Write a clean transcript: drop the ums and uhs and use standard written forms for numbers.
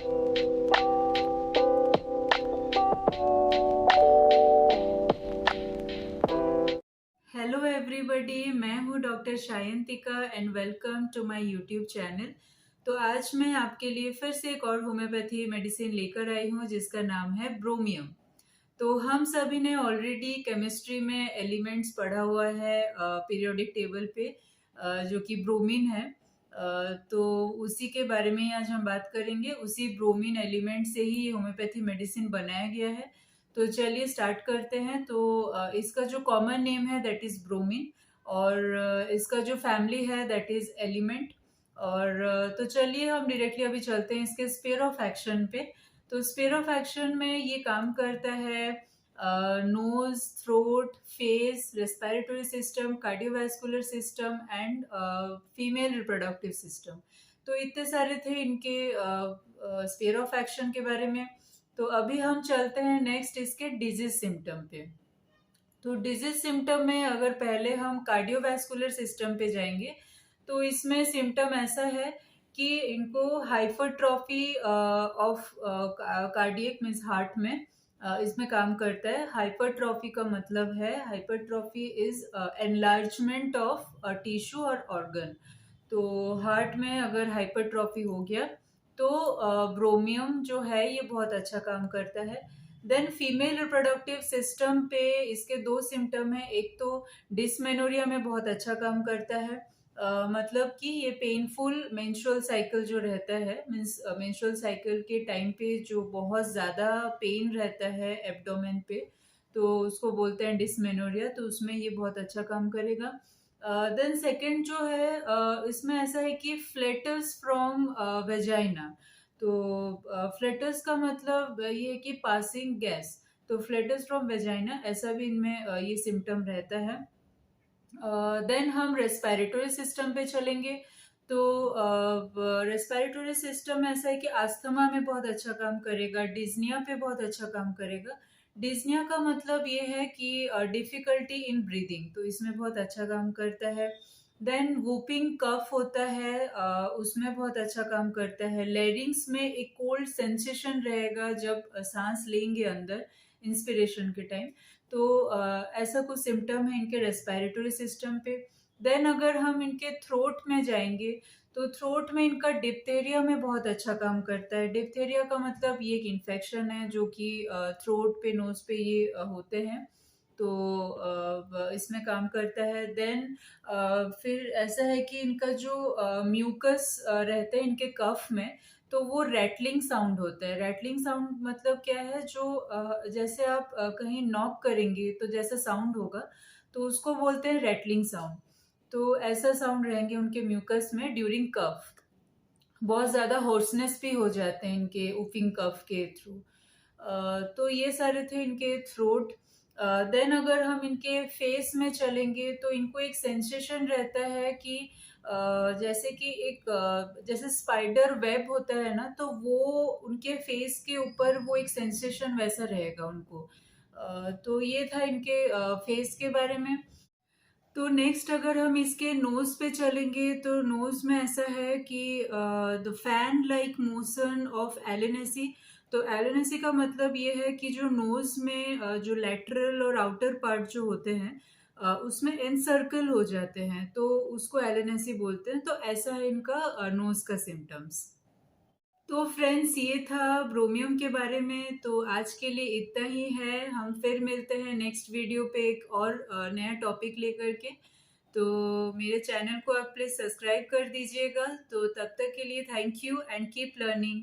Hello everybody, मैं हूँ doctor Shayantika and welcome to my YouTube channel. तो आज मैं आपके लिए फिर से एक और होम्योपैथी मेडिसिन लेकर आई हूँ जिसका नाम है ब्रोमियम। तो हम सभी ने ऑलरेडी केमिस्ट्री में एलिमेंट्स पढ़ा हुआ है पीरियोडिक टेबल पे, जो कि ब्रोमीन है। तो उसी के बारे में ही आज हम बात करेंगे। उसी ब्रोमीन एलिमेंट से ही ये होम्योपैथी मेडिसिन बनाया गया है। तो चलिए स्टार्ट करते हैं। तो इसका जो कॉमन नेम है दैट इज ब्रोमीन, और इसका जो फैमिली है दैट इज एलिमेंट। और तो चलिए हम डायरेक्टली अभी चलते हैं इसके स्फीयर ऑफ एक्शन पे। तो स्फीयर ऑफ एक्शन में ये काम करता है nose, throat, face, respiratory system, cardiovascular system and female reproductive system. तो इतने सारे थे इनके स्फीयर ऑफ एक्शन के बारे में। तो अभी हम चलते हैं नेक्स्ट इसके डिजीज सिम्टम पे। तो डिजीज सिम्टम में अगर पहले हम कार्डियोवैस्कुलर सिस्टम पे जाएंगे तो इसमें सिम्टम ऐसा है कि इनको hypertrophy of cardiac means heart में इसमें काम करता है। हाइपरट्रॉफी का मतलब है, hypertrophy is enlargement of tissue और ऑर्गन। तो हार्ट में अगर हाइपरट्रॉफी हो गया तो ब्रोमियम जो है ये बहुत अच्छा काम करता है। देन फीमेल रिप्रोडक्टिव सिस्टम पे इसके दो सिम्टम है। एक तो डिसमेनोरिया में बहुत अच्छा काम करता है। मतलब कि ये पेनफुल मेंस्ट्रुअल साइकिल जो रहता है, मीन्स मेंस्ट्रुअल साइकिल के टाइम पे जो बहुत ज़्यादा पेन रहता है एब्डोमेन पे, तो उसको बोलते हैं डिसमेनोरिया। तो उसमें ये बहुत अच्छा काम करेगा। देन सेकंड जो है इसमें ऐसा है कि फ्लेटर्स फ्रॉम वेजाइना। तो फ्लेटर्स का मतलब ये है कि पासिंग गैस। तो फ्लेटर्स फ्रॉम वेजाइना ऐसा भी इनमें ये सिम्टम रहता है। देन हम रेस्पिरेटरी सिस्टम पे चलेंगे। तो रेस्पिरेटरी सिस्टम ऐसा है कि अस्थमा में बहुत अच्छा काम करेगा, डिज्निया पे बहुत अच्छा काम करेगा। डिज्निया का मतलब ये है कि डिफिकल्टी इन ब्रीदिंग, तो इसमें बहुत अच्छा काम करता है। देन वूपिंग कफ होता है, उसमें बहुत अच्छा काम करता है। लेरिंग्स में एक कोल्ड सेंसेशन रहेगा जब सांस लेंगे अंदर इंस्पिरेशन के टाइम। तो ऐसा कुछ सिम्टम है इनके रेस्पिरेटरी सिस्टम पे। देन अगर हम इनके थ्रोट में जाएंगे तो थ्रोट में इनका डिप्थेरिया में बहुत अच्छा काम करता है। डिप्थेरिया का मतलब ये एक इन्फेक्शन है जो कि थ्रोट पे, नोज पे ये होते हैं। तो इसमें काम करता है। देन फिर ऐसा है कि इनका जो म्यूकस रहते हैं इनके कफ में, तो वो रैटलिंग साउंड होता है। रैटलिंग साउंड मतलब क्या है, जो जैसे आप कहीं नॉक करेंगे तो जैसा साउंड होगा, तो उसको बोलते हैं रैटलिंग साउंड। तो ऐसा साउंड रहेंगे उनके म्यूकस में ड्यूरिंग कफ। बहुत ज़्यादा होर्सनेस भी हो जाते हैं इनके उफिंग कफ के थ्रू। तो ये सारे थे इनके थ्रोट। देन अगर हम इनके फेस में चलेंगे तो इनको एक सेंसेशन रहता है कि जैसे कि एक जैसे स्पाइडर वेब होता है ना, तो वो उनके फेस के ऊपर वो एक सेंसेशन वैसा रहेगा उनको। तो ये था इनके फेस के बारे में। तो नेक्स्ट अगर हम इसके नोज पे चलेंगे तो नोज में ऐसा है कि the fan like motion of एलिनेसी। तो एलिनेसी का मतलब ये है कि जो नोज में जो लेटरल और आउटर पार्ट जो होते हैं उसमें एनसर्कल हो जाते हैं, तो उसको एलिनेसी बोलते हैं। तो ऐसा है इनका नोज का सिम्टम्स। तो फ्रेंड्स ये था ब्रोमियम के बारे में। तो आज के लिए इतना ही है। हम फिर मिलते हैं नेक्स्ट वीडियो पे एक और नया टॉपिक लेकर के। तो मेरे चैनल को आप प्लीज सब्सक्राइब कर दीजिएगा। तो तब तक के लिए thank you and keep learning.